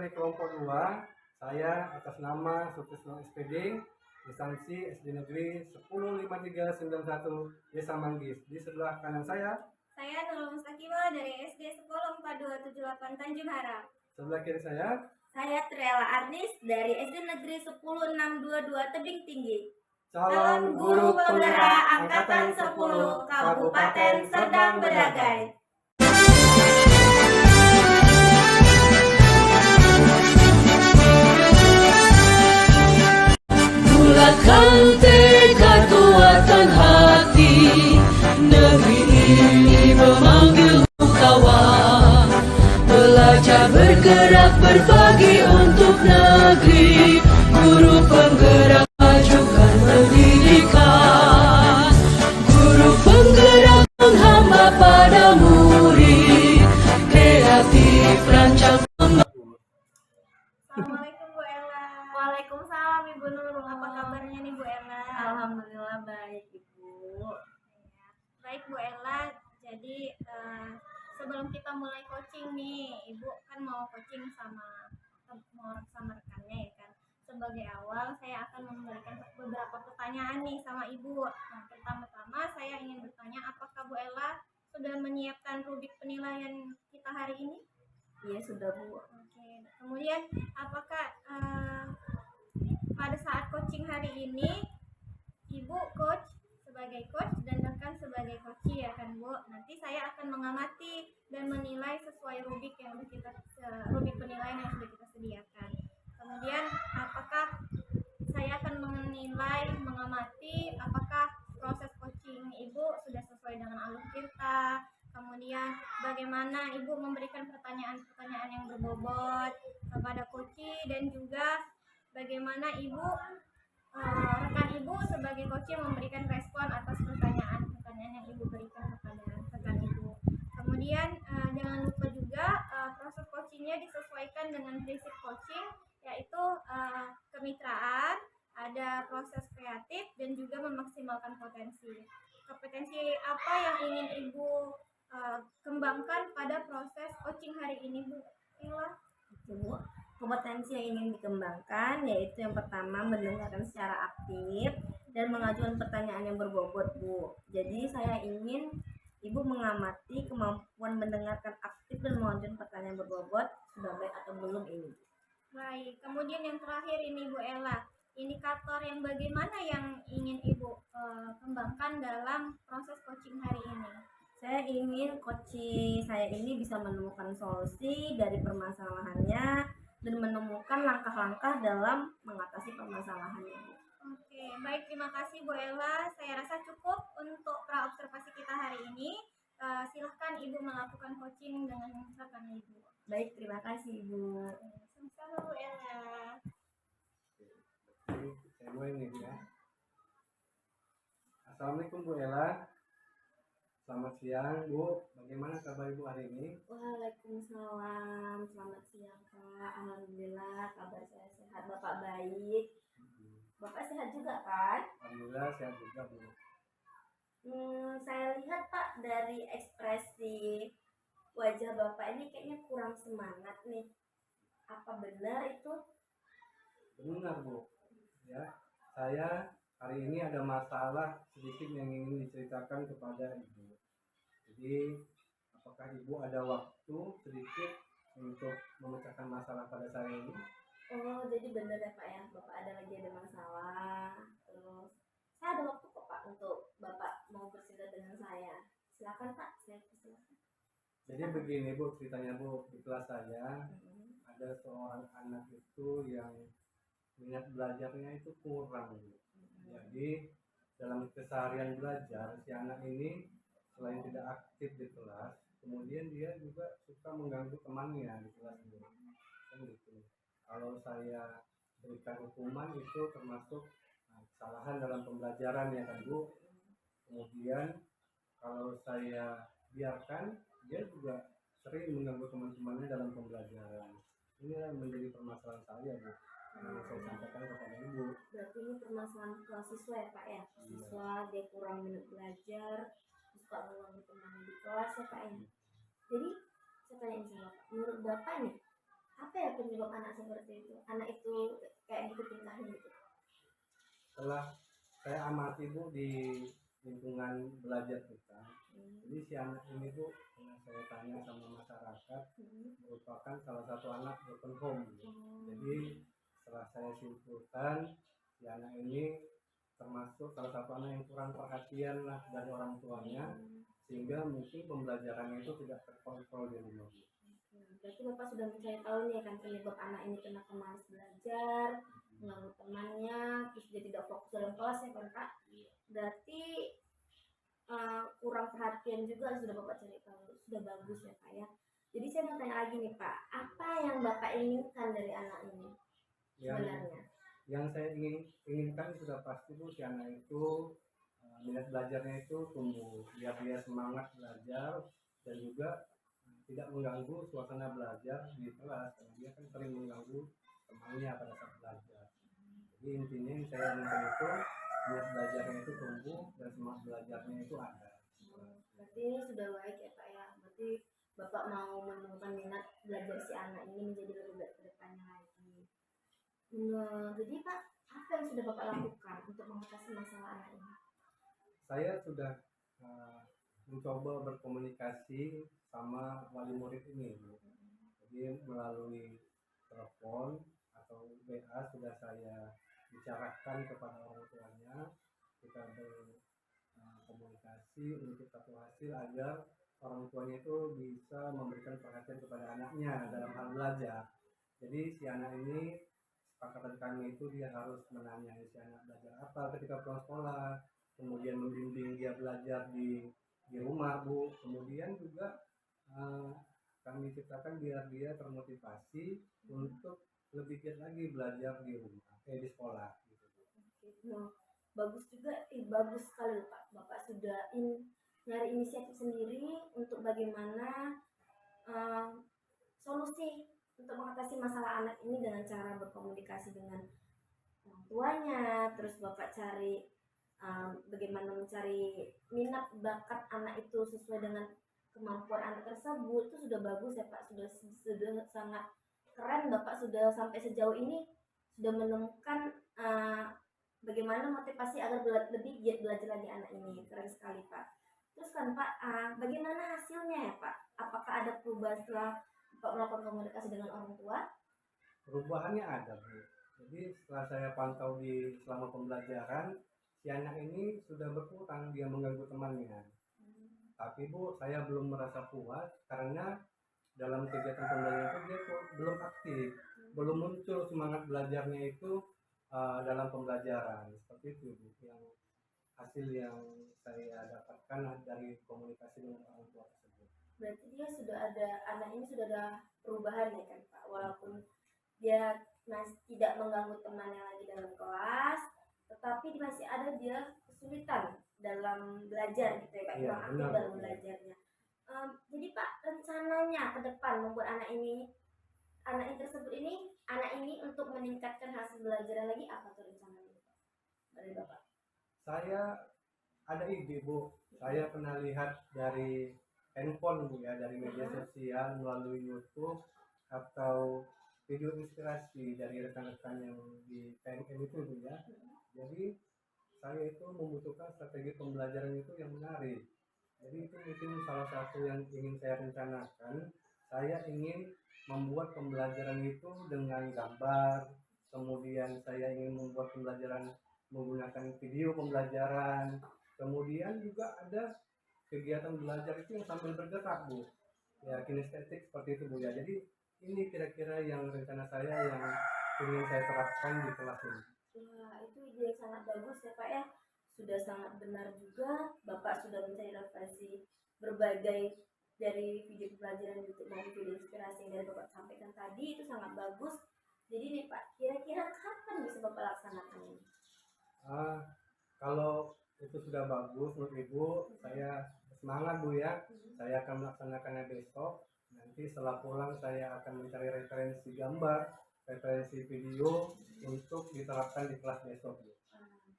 dari kelompok 2, saya atas nama Sutisno SPD, instansi SD Negeri 105391 Desa Manggis. Di sebelah kanan saya Nurul Mustakima dari SD 104278 Tanjung Harap. Sebelah kiri saya Triela Arnis dari SD Negeri 10622 Tebing Tinggi. calon guru penggerak Angkatan 10 Kabupaten Serdang Bedagai. Bulatkan tekad kuatkan hati, negeri ini memanggil kawan. Belajar bergerak berbagi untuk negeri, guru penggerak majukan pendidikan. Guru penggerak menghamba pada murid, kreatif rancang. Assalamualaikum Bu Ella. Waalaikumsalam Ibu Nurul. Apa kabarnya nih Bu Ella? Alhamdulillah baik Ibu. Baik Bu Ella, jadi sebelum kita mulai coaching nih, Ibu kan mau coaching sama rekannya ya kan. Sebagai awal saya akan memberikan beberapa pertanyaan nih sama Ibu. Nah, pertama-tama saya ingin bertanya, apakah Bu Ella sudah menyiapkan rubrik penilaian kita hari ini? Iya sudah Bu. Oke. Kemudian apakah pada saat coaching hari ini Ibu sebagai coach dan rekan sebagai coachee ya kan Bu. Nanti saya akan mengamati dan menilai sesuai rubrik penilaian yang sudah kita sediakan. Kemudian apakah saya akan mengamati apakah proses coaching Ibu sudah sesuai dengan alur kita. Kemudian bagaimana Ibu memberikan pertanyaan-pertanyaan yang berbobot kepada coachee, dan juga bagaimana rekan Ibu sebagai coachee memberikan respon atas pertanyaan-pertanyaan yang Ibu berikan kepada rekan Ibu. Kemudian jangan lupa juga proses coachingnya disesuaikan dengan prinsip coaching, yaitu kemitraan, ada proses kreatif, dan juga memaksimalkan potensi. Kompetensi apa yang ingin Ibu kembangkan pada proses coaching hari ini Bu Ella? Bu, kompetensi yang ingin dikembangkan yaitu yang pertama mendengarkan secara aktif dan mengajukan pertanyaan yang berbobot Bu. Jadi saya ingin Ibu mengamati kemampuan mendengarkan aktif dan mengajukan pertanyaan berbobot sudah baik atau belum ini. Baik, kemudian yang terakhir ini Bu Ella, indikator yang bagaimana yang ingin Ibu kembangkan dalam proses coaching hari ini? Saya ingin coaching saya ini bisa menemukan solusi dari permasalahannya dan menemukan langkah-langkah dalam mengatasi permasalahannya. Oke, baik, terima kasih Bu Ella. Saya rasa cukup untuk pra-observasi kita hari ini. Silahkan Ibu melakukan coaching dengan rekan Ibu. Baik, terima kasih Ibu. Sama-sama Bu Ella. Saya mulai nih ya. Assalamualaikum Bu Ella. Selamat siang Bu, bagaimana kabar Ibu hari ini? Waalaikumsalam, selamat siang Kak. Alhamdulillah kabar saya sehat, Bapak baik. Bapak sehat juga kan? Alhamdulillah sehat juga Bu. Saya lihat Pak dari ekspresi wajah Bapak ini kayaknya kurang semangat nih. Apa benar itu? Benar Bu, ya. Saya hari ini ada masalah sedikit yang ingin diceritakan kepada Ibu. Jadi, apakah Ibu ada waktu sedikit untuk memecahkan masalah pada saya ini? Oh, jadi benar ya Pak ya, Bapak ada masalah. Terus saya ada waktu kok Pak untuk Bapak mau bercerita dengan saya. Silakan Pak, saya persilakan. Jadi begini Bu, ceritanya Bu, di kelas saya ada seorang anak itu yang minat belajarnya itu kurang Bu. Jadi dalam keseharian belajar si anak ini selain tidak aktif di kelas, kemudian dia juga suka mengganggu temannya di kelas itu. Kan gitu. Kalau saya berikan hukuman itu termasuk kesalahan dalam pembelajaran ya kan Bu. Kemudian kalau saya biarkan, dia juga sering mengganggu teman-temannya dalam pembelajaran. Ini yang menjadi permasalahan saya Bu. Yang saya sampaikan kepada Ibu. Berarti ini permasalahan siswa ya Pak ya? Siswa dia kurang minat belajar, suka mengganggu temannya di kelas ya Pak ya? Jadi saya tanya sama Bapak, menurut Bapak nih apa ya penyebab anak seperti itu? Anak itu kayak gitu tingkahnya gitu. Setelah saya amati Bu di lingkungan belajar kita, jadi si anak ini Bu, yang saya tanya sama masyarakat, merupakan salah satu anak broken home. Jadi setelah saya simpulkan, si anak ini termasuk salah satu anak yang kurang perhatian lah dari orang tuanya, sehingga mungkin pembelajarannya itu tidak terkontrol di rumah. Berarti Bapak sudah mencari tahu nih kan penyebab anak ini kenapa malas belajar, mengganggu temannya, terus dia tidak fokus dalam kelas ya kan Pak? Berarti kurang perhatian juga sudah Bapak cari tahu, sudah bagus ya Pak ya. Jadi saya mau tanya lagi nih Pak, apa yang Bapak inginkan dari anak ini sebenarnya? Yang saya inginkan sudah pasti Bu, si anak itu minat belajarnya itu tumbuh, biar dia semangat belajar dan juga tidak mengganggu suasana belajar di kelas, karena dia kan sering mengganggu temannya pada saat belajar. Jadi intinya yang saya inginkan itu minat belajarnya itu tumbuh dan semangat belajarnya itu ada. Berarti ini sudah baik ya Pak ya. Berarti Bapak mau menemukan minat belajar si anak ini menjadi lebih baik ke depannya lagi. Nah, jadi Pak, apa yang sudah Bapak lakukan untuk mengatasi masalah anak ini? Saya sudah mencoba berkomunikasi sama wali murid ini Bu. Jadi melalui telepon atau WA sudah saya bicarakan kepada orang tuanya, kita berkomunikasi untuk satu hasil agar orang tuanya itu bisa memberikan perhatian kepada anaknya dalam hal belajar. Jadi si anak ini, kesepakatan kami itu dia harus menanyai si anak belajar apa ketika pulang sekolah, kemudian membimbing dia belajar di rumah Bu. Kemudian juga kami ciptakan biar dia termotivasi untuk lebih giat lagi belajar di rumah, di sekolah gitu. Nah, bagus juga, bagus sekali Pak. Bapak sudah nyari inisiatif sendiri untuk bagaimana solusi untuk mengatasi masalah anak ini dengan cara berkomunikasi dengan orang tuanya. Terus Bapak cari bagaimana mencari minat bakat anak itu sesuai dengan kemampuan anak tersebut. Itu sudah bagus ya Pak, sudah sangat keren. Bapak sudah sampai sejauh ini sudah menemukan bagaimana motivasi agar lebih giat belajar lagi anak ini. Keren sekali Pak. Terus kan Pak, bagaimana hasilnya ya Pak? Apakah ada perubahan setelah Bapak melakukan komunikasi dengan orang tua? Perubahannya ada Bu. Jadi setelah saya pantau selama pembelajaran, si anak ini sudah berkurang dia mengganggu temannya. Tapi Bu, saya belum merasa puas karena dalam kegiatan pembelajaran itu dia belum aktif, belum muncul semangat belajarnya itu dalam pembelajaran. Seperti itu Bu, yang hasil yang saya dapatkan dari komunikasi dengan orang tua tersebut. Berarti dia sudah ada, anak ini sudah ada perubahan ya kan Pak, walaupun dia masih tidak mengganggu temannya lagi dalam kelas, tetapi masih ada dia kesulitan dalam belajar gitu ya Pak, kurang aktif dalam belajarnya. Jadi Pak, rencananya ke depan membuat anak ini untuk meningkatkan hasil belajarnya lagi, apa tuh rencananya Pak dari Bapak? Saya ada ide Bu, saya pernah lihat dari handphone Bu ya, dari media sosial melalui YouTube atau video inspirasi dari rekan-rekan yang di PNN itu Bu ya. Jadi saya itu membutuhkan strategi pembelajaran itu yang menarik. Jadi itu mungkin salah satu yang ingin saya rencanakan. Saya ingin membuat pembelajaran itu dengan gambar, kemudian saya ingin membuat pembelajaran menggunakan video pembelajaran, kemudian juga ada kegiatan belajar itu yang sambil bergerak Bu ya, kinestetik seperti itu Bu ya. Jadi ini kira-kira yang rencana saya yang ingin saya terapkan di kelas ini. Wah, itu ide yang sangat bagus ya Pak ya, sudah sangat benar juga. Bapak sudah mencari referensi berbagai dari video pembelajaran YouTube maupun video inspirasi yang dari Bapak sampaikan tadi, itu sangat bagus. Jadi nih Pak, kira-kira kapan bisa Bapak laksanakan ini? Kalau itu sudah bagus menurut Ibu, saya semangat Bu ya. Saya akan melaksanakannya besok. Nanti setelah pulang saya akan mencari referensi gambar, referensi video untuk diterapkan di kelas besok Bu.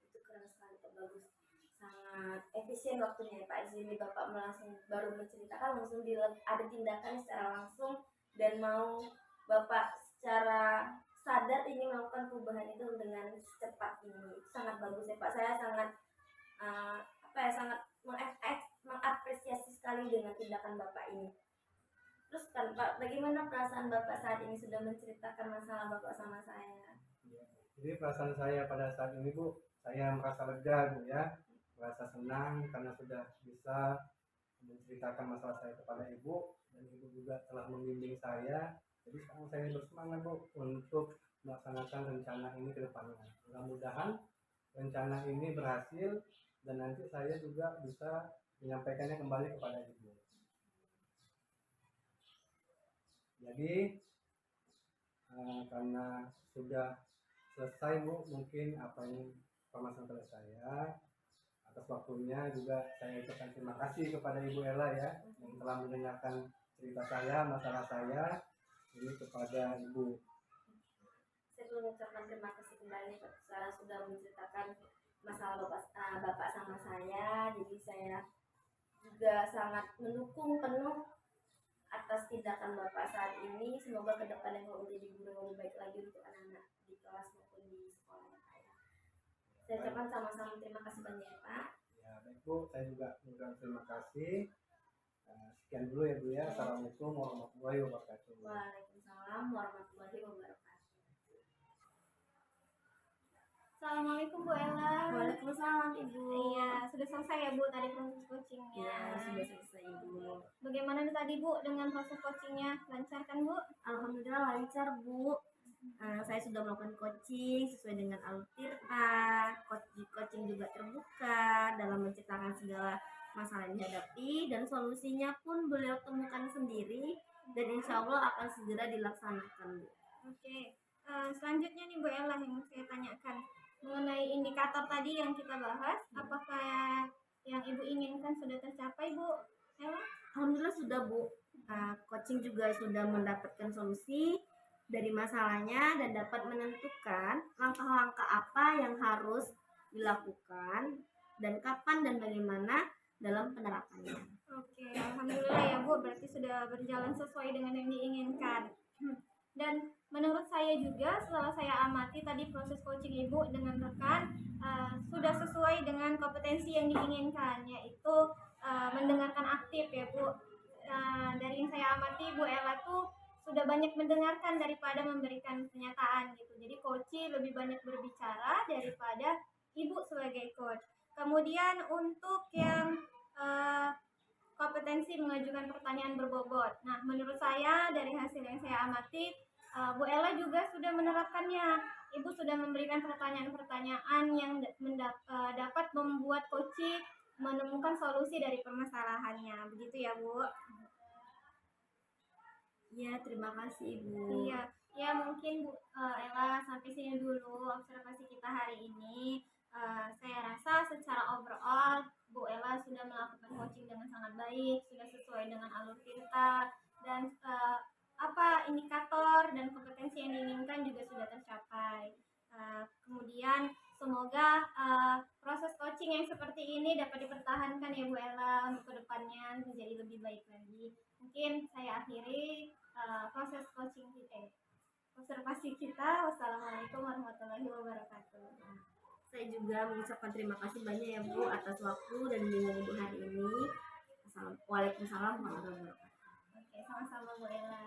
Itu keren sekali Pak, bagus. Sangat efisien waktunya ya Pak. Di sini Bapak langsung baru menceritakan, langsung ada tindakan secara langsung dan mau Bapak secara sadar ingin melakukan perubahan itu dengan secepat ini. Itu sangat bagus ya Pak. Saya sangat sangat mengapresiasi sekali dengan tindakan Bapak ini. Terus kan Pak, bagaimana perasaan Bapak saat ini sudah menceritakan masalah Bapak sama saya? Jadi perasaan saya pada saat ini Bu, saya merasa lega Bu ya, merasa senang karena sudah bisa menceritakan masalah saya kepada Ibu, dan Ibu juga telah membimbing saya. Jadi sekarang saya bersemangat Bu untuk melaksanakan rencana ini ke depannya. Mudah-mudahan rencana ini berhasil dan nanti saya juga bisa menyampaikannya kembali kepada Ibu. Jadi karena sudah selesai Bu, mungkin apa yang permasalahan pada saya, atas waktunya juga saya ucapkan terima kasih kepada Ibu Ella ya, yang telah mendengarkan cerita saya, masalah saya ini kepada Ibu. Saya mengucapkan terima kasih kembali Pak Sarah sudah menceritakan masalah Bapak sama saya. Jadi saya juga sangat mendukung penuh atas tindakan Bapak saat ini. Semoga ke depannya Bapak menjadi guru yang lebih baik lagi untuk anak-anak di kelas maupun di sekolah saya. Saya ucapkan sama-sama terima kasih banyak ya Pak. Ya baik Bu, saya juga mengucapkan terima kasih. Sekian dulu ya Bu ya. Assalamualaikum warahmatullahi wabarakatuh. Waalaikumsalam warahmatullahi wabarakatuh. Assalamualaikum Bu Ella. Waalaikumsalam Ibu. Iya, sudah selesai ya Bu tadi proses coachingnya. Ya, sudah selesai Ibu. Bagaimana tadi Bu dengan proses coachingnya? Lancar kan Bu? Alhamdulillah lancar Bu. Saya sudah melakukan coaching sesuai dengan alur tirta. Coaching juga terbuka dalam menceritakan segala masalah yang dihadapi, dan solusinya pun beliau temukan sendiri dan insya Allah akan segera dilaksanakan Bu. Oke. Selanjutnya nih Bu Ella yang saya tanyakan mengenai indikator tadi yang kita bahas, apakah yang Ibu inginkan sudah tercapai Bu Ella? Alhamdulillah sudah Bu. Coaching juga sudah mendapatkan solusi dari masalahnya dan dapat menentukan langkah-langkah apa yang harus dilakukan dan kapan dan bagaimana dalam penerapannya. Oke, alhamdulillah ya Bu, berarti sudah berjalan sesuai dengan yang diinginkan. Dan menurut saya juga setelah saya amati tadi proses coaching Ibu dengan rekan sudah sesuai dengan kompetensi yang diinginkan, yaitu mendengarkan aktif ya Bu. Dari yang saya amati Bu Ella tuh sudah banyak mendengarkan daripada memberikan pernyataan gitu. Jadi coach lebih banyak berbicara daripada Ibu sebagai coach. Kemudian untuk yang kompetensi mengajukan pertanyaan berbobot. Nah, menurut saya dari hasil yang saya amati, Bu Ella juga sudah menerapkannya. Ibu sudah memberikan pertanyaan-pertanyaan yang dapat membuat coach menemukan solusi dari permasalahannya. Begitu ya, Bu? Ya, terima kasih Ibu. Iya, ya mungkin Bu Ella sampai sini dulu observasi kita hari ini. Saya rasa secara overall Bu Ella sudah melakukan coaching dengan sangat baik, sudah sesuai dengan alur tirta, dan indikator dan kompetensi yang diinginkan juga sudah tercapai. Kemudian semoga proses coaching yang seperti ini dapat dipertahankan ya Bu Ella untuk kedepannya menjadi lebih baik lagi. Mungkin saya akhiri proses coaching observasi kita. Wassalamualaikum warahmatullahi wabarakatuh. Saya juga mengucapkan terima kasih banyak ya Bu atas waktu dan bimbingan Ibu hari ini. Waalaikumsalam warahmatullahi wabarakatuh. Oke, sama-sama Bu Ella.